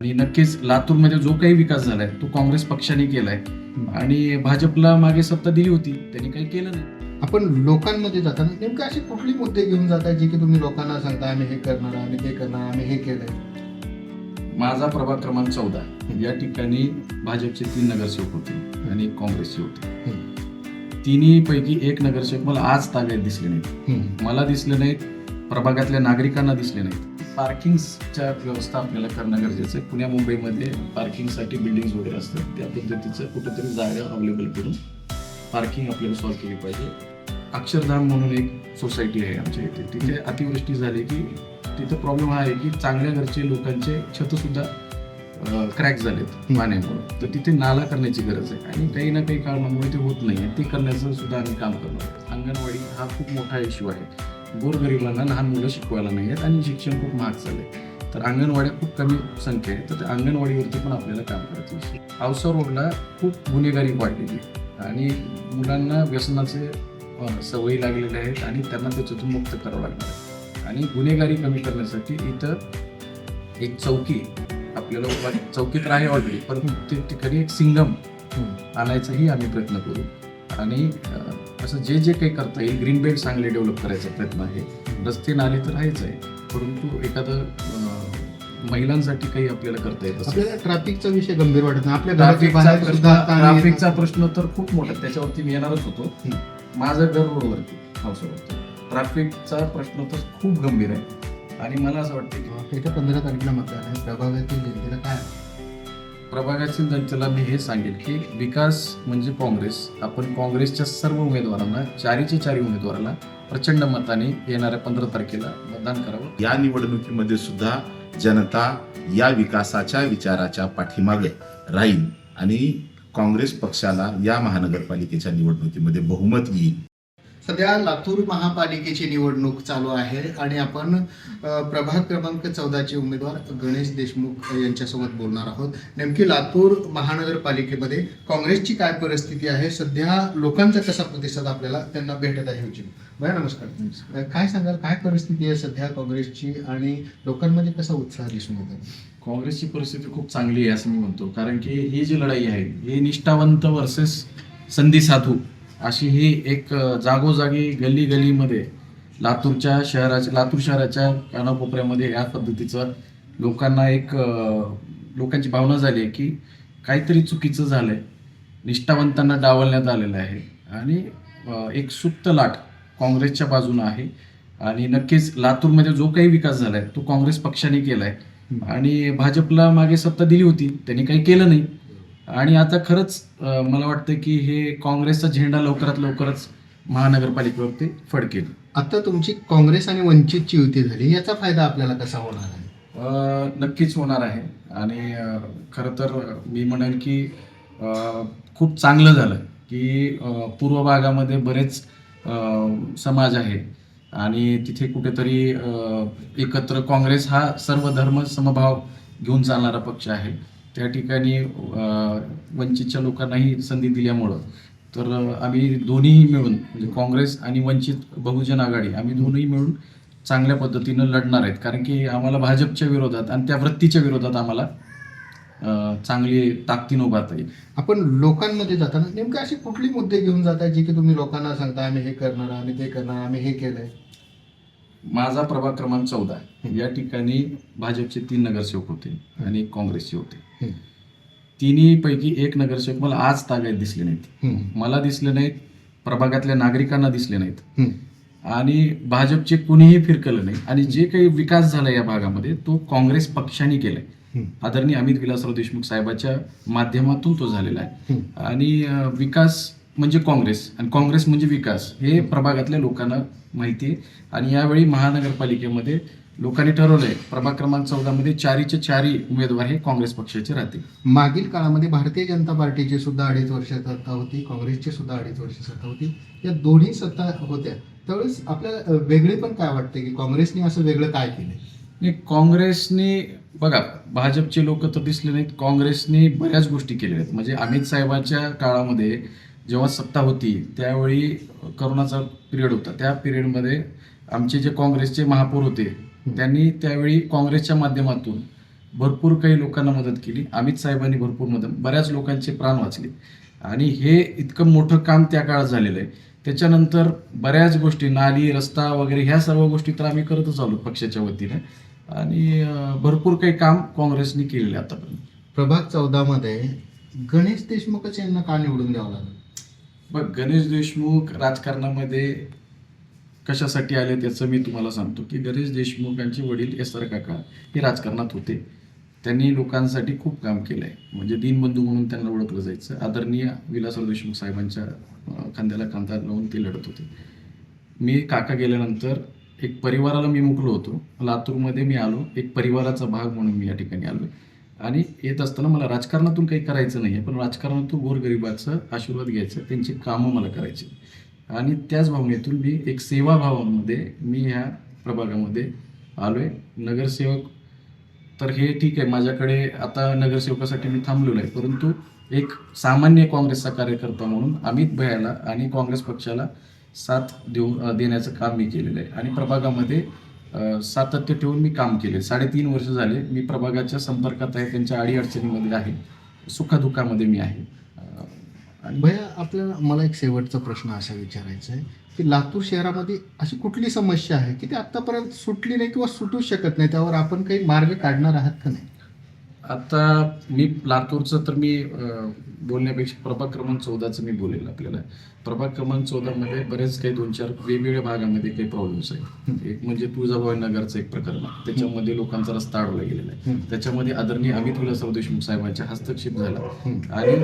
आणि नक्कीच लातूरमध्ये जो काही विकास झालाय तो काँग्रेस पक्षाने केलाय आणि भाजपला मागे सत्ता दिली होती, त्यांनी काही केलं नाही. आपण लोकांमध्ये जाताना नेमके असे कुठले मुद्दे घेऊन जाताय जे की तुम्ही लोकांना सांगता आम्ही हे करणार, आम्ही ते करणार, आम्ही हे केलंय? माझा प्रभाग क्रमांक 14 या ठिकाणी भाजपचे 3 नगरसेवक होते आणि एक काँग्रेसचे होते. तिन्ही पैकी एक नगरसेवक मला आज ताब्यात दिसले नाहीत. मला दिसले नाहीत, प्रभागातल्या नागरिकांना दिसले नाहीत. पार्किंगच्या व्यवस्था आपल्याला करणं गरजेचं आहे. पुण्या मुंबईमध्ये पार्किंगसाठी बिल्डिंग्स वगैरे असतात, त्या पद्धतीचं कुठेतरी जागा अवेलेबल करून पार्किंग आपल्याला सॉल्व्ह केली पाहिजे. अक्षरधाम म्हणून एक सोसायटी आहे आमच्या इथे, तिथे अतिवृष्टी झाली की तिथं प्रॉब्लेम हा आहे की चांगल्या घरचे लोकांचे छत सुद्धा क्रॅक झालेत पाण्यामुळे, तर तिथे नाला करण्याची गरज आहे आणि काही ना काही कारणामुळे ते होत नाही आहे. ते करण्याचं सुद्धा आम्ही काम करणार. अंगणवाडी हा खूप मोठा इश्यू आहे. गोरगरिबांना लहान मुलं शिकवायला नाही आहेत आणि शिक्षण खूप महाग झालंय, तर अंगणवाड्या खूप कमी संख्या आहे, तर त्या अंगणवाडीवरती पण आपल्याला काम करायचं आहे. औसा रोडला खूप गुन्हेगारी वाढलेली आणि मुलांना व्यसनाचे सवयी लागलेल्या आहेत आणि त्यांना त्याच्यातून मुक्त करावं लागणार आहे. आणि गुन्हेगारी कमी करण्यासाठी इथं एक चौकी आपल्याला चौकी तर आहे ऑलरेडी, परंतु ते ठिकाणी एक सिंगम आणायचाही आम्ही प्रयत्न करू. आणि असं जे जे काही करता येईल, ग्रीन बेल्ट चांगले डेव्हलप करायचा प्रयत्न आहे. रस्ते नाले तर आहेच आहे, परंतु एखादं महिलांसाठी काही आपल्याला करता येत असेल. आपल्याला ट्रॅफिकचा विषय गंभीर वाटत नाही. आपल्या घराच्या बाहेर सुद्धा ट्रॅफिकचा प्रश्न तर खूप मोठा, त्याच्यावरती मी येणारच होतो. माझं घर रोडवरती हाऊसवरती ट्रॅफिकचा प्रश्न तर खूप गंभीर आहे आणि मला असं वाटतं की येत्या 15 तारखेला मतदान आहे. प्रभागातील जनतेला काय प्रभागातील जनतेला मी हे सांगेल की विकास म्हणजे काँग्रेस. आपण काँग्रेसच्या सर्व उमेदवारांना, चारीच्या चारी उमेदवाराला प्रचंड मताने येणाऱ्या 15 तारखेला मतदान करावं. या निवडणुकीमध्ये सुद्धा जनता या विकासाच्या विचाराच्या पाठीमागे राहील आणि काँग्रेस पक्षाला या महानगरपालिकेच्या निवडणुकीमध्ये बहुमत येईल. सध्या लातूर महापालिकेची निवडणूक चालू आहे आणि आपण प्रभाग क्रमांक 14चे उमेदवार गणेश देशमुख यांच्यासोबत बोलणार आहोत. नेमकी लातूर महानगरपालिकेमध्ये काँग्रेसची काय परिस्थिती आहे, सध्या लोकांचा कसा प्रतिसाद आपल्याला त्यांना भेटत आहे. भैया नमस्कार. काय सांगाल, काय परिस्थिती आहे सध्या काँग्रेसची आणि लोकांमध्ये कसा उत्साह दिसून येतो? काँग्रेसची परिस्थिती खूप चांगली आहे असं मी म्हणतो, कारण की ही जी लढाई आहे ही निष्ठावंत वर्सेस संधी साधू अशी ही एक जागोजागी गल्ली गल्लीमध्ये लातूर शहराच्या कानाकोपऱ्यामध्ये या पद्धतीचं लोकांना एक लोकांची भावना झाली आहे की काहीतरी चुकीचं झालंय, निष्ठावंतांना डावलण्यात आलेलं आहे आणि एक सुप्त लाट काँग्रेसच्या बाजूने आहे. आणि नक्कीच लातूरमध्ये जो काही विकास झालाय तो काँग्रेस पक्षाने केलाय आणि भाजपला मागे सत्ता दिली होती, त्यांनी काही केलं नाही. आणि आता खरंच मला वाटतं की हे काँग्रेसचा झेंडा लवकरच महानगरपालिकेवरती फडकेल. आता तुमची काँग्रेस आणि वंचितची युती झाली, याचा फायदा आपल्याला कसा होणार आहे? नक्कीच होणार आहे आणि खरं तर मी म्हणेन की खूप चांगलं झालं की पूर्व भागामध्ये बरेच समाज आहे आणि तिथे कुठेतरी एकत्र काँग्रेस हा सर्व धर्म समभाव घेऊन चालणारा पक्ष आहे. त्या ठिकाणी वंचितच्या लोकांनाही संधी दिल्यामुळं तर आम्ही दोन्हीही मिळून म्हणजे काँग्रेस आणि वंचित बहुजन आघाडी आम्ही दोन्ही मिळून चांगल्या पद्धतीनं लढणार आहेत, कारण की आम्हाला भाजपच्या विरोधात आणि त्या वृत्तीच्या विरोधात आम्हाला चांगली ताकदीनं उभारता येईल. आपण लोकांमध्ये जाताना नेमके असे कुठले मुद्दे घेऊन जाताय जे की तुम्ही लोकांना सांगता आम्ही हे करणार, आम्ही ते करणार, आम्ही हे केलंय? माझा प्रभाग क्रमांक 14 या ठिकाणी भाजपचे 3 नगरसेवक होते आणि एक काँग्रेसचे होते. तिन्ही पैकी एक नगरसेवक मला आज ताब्यात दिसले नाहीत. मला दिसले नाहीत, प्रभागातल्या नागरिकांना दिसले नाहीत आणि भाजपचे कुणीही फिरकलं नाही. आणि जे काही विकास झाला या भागामध्ये तो काँग्रेस पक्षाने केलाय. आदरणीय अमित विलासराव देशमुख साहेबांच्या माध्यमातून तो झालेला आहे. आणि विकास म्हणजे काँग्रेस आणि काँग्रेस म्हणजे विकास हे प्रभागातल्या लोकांना माहिती आहे. आणि यावेळी महानगरपालिकेमध्ये लोकांनी ठरवलंय प्रभाग क्रमांक 14 मध्ये चारीच्या चारी उमेदवार हे काँग्रेस पक्षाचे राहतील. मागील काळामध्ये भारतीय जनता पार्टीची सुद्धा 2.5 वर्ष सत्ता होती, काँग्रेसची सुद्धा 2.5 वर्ष सत्ता होती. या दोन्ही सत्ता होत्या त्यावेळेस आपल्याला वेगळे पण काय वाटते की काँग्रेसने असं वेगळं काय केलंय? काँग्रेसने बघा, भाजपचे लोक तर दिसले नाहीत, काँग्रेसने बऱ्याच गोष्टी केलेल्या आहेत. म्हणजे अमित साहेबांच्या काळामध्ये जेव्हा सत्ता होती त्यावेळी करोनाचा पिरियड होता, त्या पिरियडमध्ये आमचे जे काँग्रेसचे महापौर होते त्यांनी त्यावेळी काँग्रेसच्या माध्यमातून भरपूर काही लोकांना मदत केली. अमित साहेबांनी भरपूर मदत, बऱ्याच लोकांचे प्राण वाचले आणि हे इतकं मोठं काम त्या काळात झालेलं आहे. त्याच्यानंतर बऱ्याच गोष्टी, नाली, रस्ता वगैरे ह्या सर्व गोष्टी तर आम्ही करतच आलो पक्षाच्या वतीने आणि भरपूर काही काम काँग्रेसने केलेलं आहे आतापर्यंत. प्रभाग 14 मध्ये गणेश देशमुखच यांना का निवडून द्यावं लागलं? बघ, गणेश देशमुख राजकारणामध्ये कशासाठी आले त्याचं मी तुम्हाला सांगतो की गणेश देशमुखांचे वडील एस आर काका हे राजकारणात होते. त्यांनी लोकांसाठी खूप काम केलं आहे. म्हणजे दीनबंधू म्हणून त्यांना ओळखलं जायचं. आदरणीय विलासराव देशमुख साहेबांच्या खांद्याला खांदा लावून ते लढत होते. मी काका गेल्यानंतर एक परिवाराला मी मुकलो होतो. लातूरमध्ये मी आलो, एक परिवाराचा भाग म्हणून मी या ठिकाणी आलो आणि येत असताना मला राजकारणातून काही करायचं नाही आहे, पण राजकारणातून गोरगरिबाचं आशीर्वाद घ्यायचं, त्यांची कामं मला करायची आणि त्याच भावनेतून मी एक सेवाभावामध्ये मी ह्या प्रभागामध्ये आलो आहे. नगरसेवक तर हे ठीक आहे, माझ्याकडे आता नगरसेवकासाठी मी थांबलेलो आहे, परंतु एक सामान्य काँग्रेसचा कार्यकर्ता म्हणून अमित भैयाला आणि काँग्रेस पक्षाला साथ देण्याचं काम मी केलेलं आहे आणि प्रभागामध्ये सातत्य ठेवून मी काम केले. 3.5 वर्ष झाले मी प्रभागाच्या संपर्कात आहे, त्यांच्या अडीअडचणीमध्ये आहे, सुखदुःखामध्ये मी आहे. आणि भैया, आपल्याला मला एक शेवटचा प्रश्न असा विचारायचा आहे की लातूर शहरामध्ये अशी कुठली समस्या आहे की ती आतापर्यंत सुटली नाही किंवा सुटू शकत नाही, त्यावर आपण काही मार्ग काढणार आहात का नाही? आता मी लातूरचं तर मी बोलण्यापेक्षा प्रभाग क्रमांक 14चं मी बोलेल. आपल्याला प्रभाग क्रमांक 14मध्ये बरेच काही 2-4 वेगवेगळ्या भागामध्ये काही प्रॉब्लेम्स आहेत. एक म्हणजे तुळजाभवानी नगरचं एक प्रकरण आहे, त्याच्यामध्ये लोकांचा रस्ता अडवला गेलेला आहे. त्याच्यामध्ये आदरणीय अमित विलासराव देशमुख साहेबांचा हस्तक्षेप झाला आणि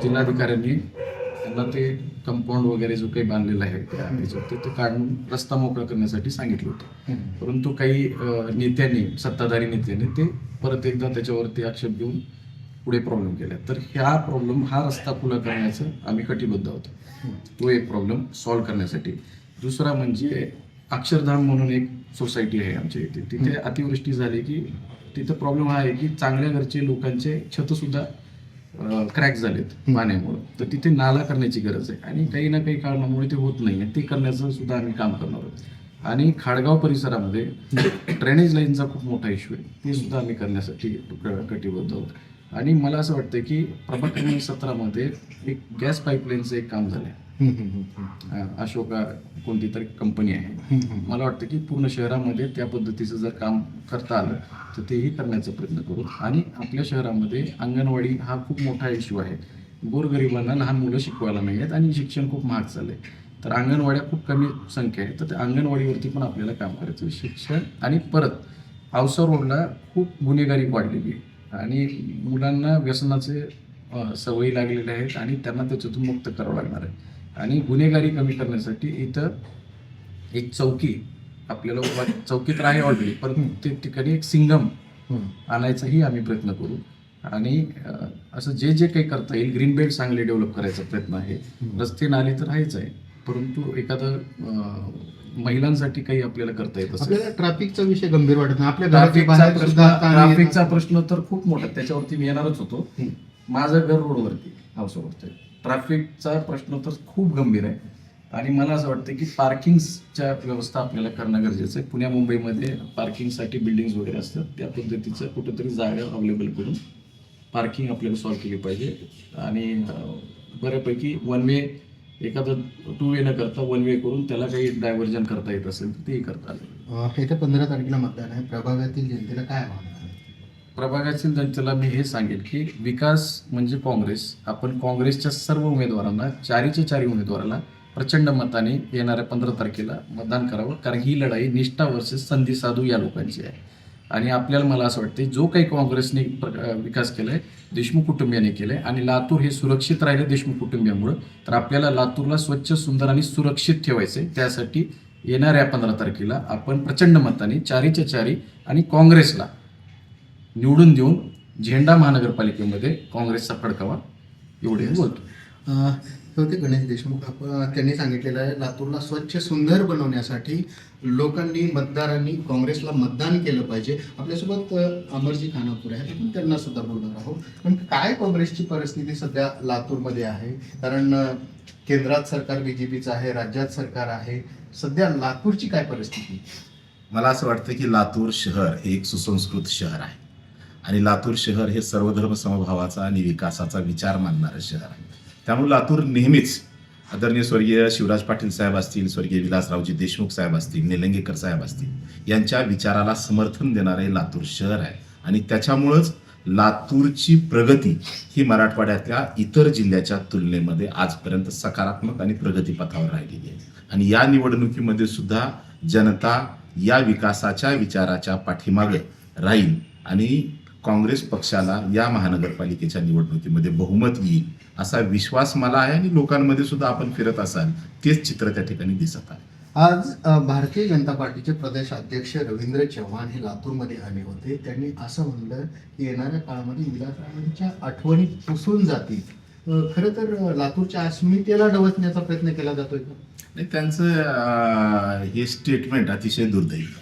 जिल्हाधिकाऱ्यांनी त्यांना ते कंपाऊंड वगैरे जो काही बांधलेला आहे त्याच्यात ते काढून रस्ता मोकळा करण्यासाठी सांगितलं होतं. परंतु काही नेत्यांनी, सत्ताधारी नेत्यांनी ते परत एकदा त्याच्यावरती आक्षेप घेऊन पुढे प्रॉब्लेम केला. तर हा रस्ता खुला करण्याचं आम्ही कटिबद्ध होतो. तो एक प्रॉब्लेम सॉल्व्ह करण्यासाठी. दुसरा म्हणजे अक्षरधाम म्हणून एक सोसायटी आहे आमच्या इथे. तिथे अतिवृष्टी झाली की तिथं प्रॉब्लेम हा आहे की चांगल्या घरचे लोकांचे छतसुद्धा क्रॅक झालेत पाण्यामुळे. तर तिथे नाला करण्याची गरज आहे आणि काही ना काही कारणामुळे ते होत नाही आहे. ते करण्याचं सुद्धा आम्ही काम करणार आहोत. आणि खाडगाव परिसरामध्ये ड्रेनेज लाईनचा खूप मोठा इश्यू आहे, ते सुद्धा आम्ही करण्यासाठी कटिबद्ध आहोत. आणि मला असं वाटतं की प्रभाग क्रमांक 17मध्ये एक गॅस पाईपलाईनचं एक काम झालं आहे. अशोका कोणती तरी कंपनी आहे. मला वाटतं की पूर्ण शहरामध्ये त्या पद्धतीचं जर काम करता आलं तर तेही करण्याचा प्रयत्न करू. आणि आपल्या शहरामध्ये अंगणवाडी हा खूप मोठा इश्यू आहे. गोरगरिबांना लहान मुलं शिकवायला नाही आहेत आणि शिक्षण खूप महाग चाललं आहे. तर अंगणवाड्या खूप कमी संख्या आहे, तर त्या अंगणवाडीवरती पण आपल्याला काम करायचं. शिक्षण आणि परत औसा रोडला खूप गुन्हेगारी वाढलेली आहे आणि मुलांना व्यसनाचे सवयी लागलेल्या आहेत आणि त्यांना त्याच्यातून मुक्त करावं लागणार आहे. आणि गुन्हेगारी कमी करण्यासाठी इथं एक चौकी आपल्याला चौकी तर आहे ऑलरेडी, पण ते ठिकाणी एक सिंगम आणायचाही आम्ही प्रयत्न करू. आणि असं जे काही करता येईल, ग्रीन बेल्ट चांगले डेव्हलप करायचा प्रयत्न आहे. रस्ते नाले तर आहेच आहे, परंतु एखादं महिलांसाठी काही आपल्याला करता येत असेल. आपल्याला ट्रॅफिकचा विषय गंभीर वाटत नाही. आपल्या ट्रॅफिकचा प्रश्न तर खूप मोठा, त्याच्यावरती मी येणारच होतो. माझं घर रोडवरती, हाऊसवरती ट्रॅफिकचा प्रश्न तर खूप गंभीर आहे आणि मला असं वाटतं की पार्किंगच्या व्यवस्था आपल्याला करणं गरजेचं आहे. पुण्या मुंबईमध्ये पार्किंगसाठी बिल्डिंग्स वगैरे असतात, त्या पद्धतीचं कुठेतरी जागा अवेलेबल करून पार्किंग आपल्याला सॉल्व्ह केली पाहिजे. आणि बऱ्यापैकी वन वे, एखादं 2 वे न करता 1 वे करून त्याला काही डायव्हर्जन करता येत असेल तर तेही करता आलं. येत्या 15 तारखेला मतदान आहे. प्रभागातील जनतेला काय आव्हान आहे? प्रभागातील जनतेला मी हे सांगेल की विकास म्हणजे काँग्रेस. आपण काँग्रेसच्या सर्व उमेदवारांना, 4च्या 4 उमेदवाराला प्रचंड मताने येणाऱ्या 15 तारखेला मतदान करावं, कारण ही लढाई निष्ठा वर्सेस संधी साधू या लोकांची आहे. आणि आपल्याला, मला असं वाटतं, जो काही काँग्रेसने विकास केलाय देशमुख कुटुंबियांनी केलंय आणि लातूर हे सुरक्षित राहिलं देशमुख कुटुंबियांमुळे, तर आपल्याला लातूरला स्वच्छ, सुंदर आणि सुरक्षित ठेवायचंय. त्यासाठी येणाऱ्या 15 तारखेला आपण प्रचंड मताने 4च्या 4 आणि काँग्रेसला निवडून देऊन झेंडा महानगरपालिकेमध्ये काँग्रेसचा फडकावा, एवढे बोलतो. होते गणेश देशमुख. त्यांनी सांगितलेलं आहे लातूरला स्वच्छ सुंदर बनवण्यासाठी लोकांनी, मतदारांनी काँग्रेसला मतदान केलं पाहिजे. आपल्यासोबत अमरजी खानापूर आहे, आपण त्यांना सुद्धा बोलणार आहोत. पण काय काँग्रेसची परिस्थिती सध्या लातूरमध्ये आहे? कारण केंद्रात सरकार BJPचं आहे, राज्यात सरकार आहे. सध्या लातूरची काय परिस्थिती? मला असं वाटतं की लातूर शहर हे एक सुसंस्कृत शहर आहे आणि लातूर शहर हे सर्वधर्म समभावाचा आणि विकासाचा विचार मानणारं शहर आहे. त्यामुळे लातूर नेहमीच आदरणीय स्वर्गीय शिवराज पाटील साहेब असतील, स्वर्गीय विलासरावजी देशमुख साहेब असतील, निलंगेकर साहेब असतील, यांच्या विचाराला समर्थन देणारे लातूर शहर आहे. आणि त्याच्यामुळंच लातूरची प्रगती ही मराठवाड्यातल्या इतर जिल्ह्याच्या तुलनेमध्ये आजपर्यंत सकारात्मक आणि प्रगतीपथावर राहिलेली आहे. आणि या निवडणुकीमध्ये सुद्धा जनता या विकासाच्या विचाराच्या पाठीमागे राहील आणि काँग्रेस पक्षाला या महानगरपालिकेच्या निवडणुकीमध्ये बहुमत येईल असा विश्वास मला आहे. आणि लोकांमध्ये सुद्धा आपण फिरत असाल तेच चित्र त्या ठिकाणी दिसत आहे. आज भारतीय जनता पार्टीचे प्रदेश अध्यक्ष रवींद्र चव्हाण हे लातूरमध्ये आले होते. त्यांनी असं म्हणलं की येणाऱ्या काळामध्ये विलासरावांच्या आठवणी पुसून जातील. खरं तर लातूरच्या अस्मितेला डवचण्याचा प्रयत्न केला जातोय का? नाही, त्यांचं हे स्टेटमेंट अतिशय दुर्दैवी.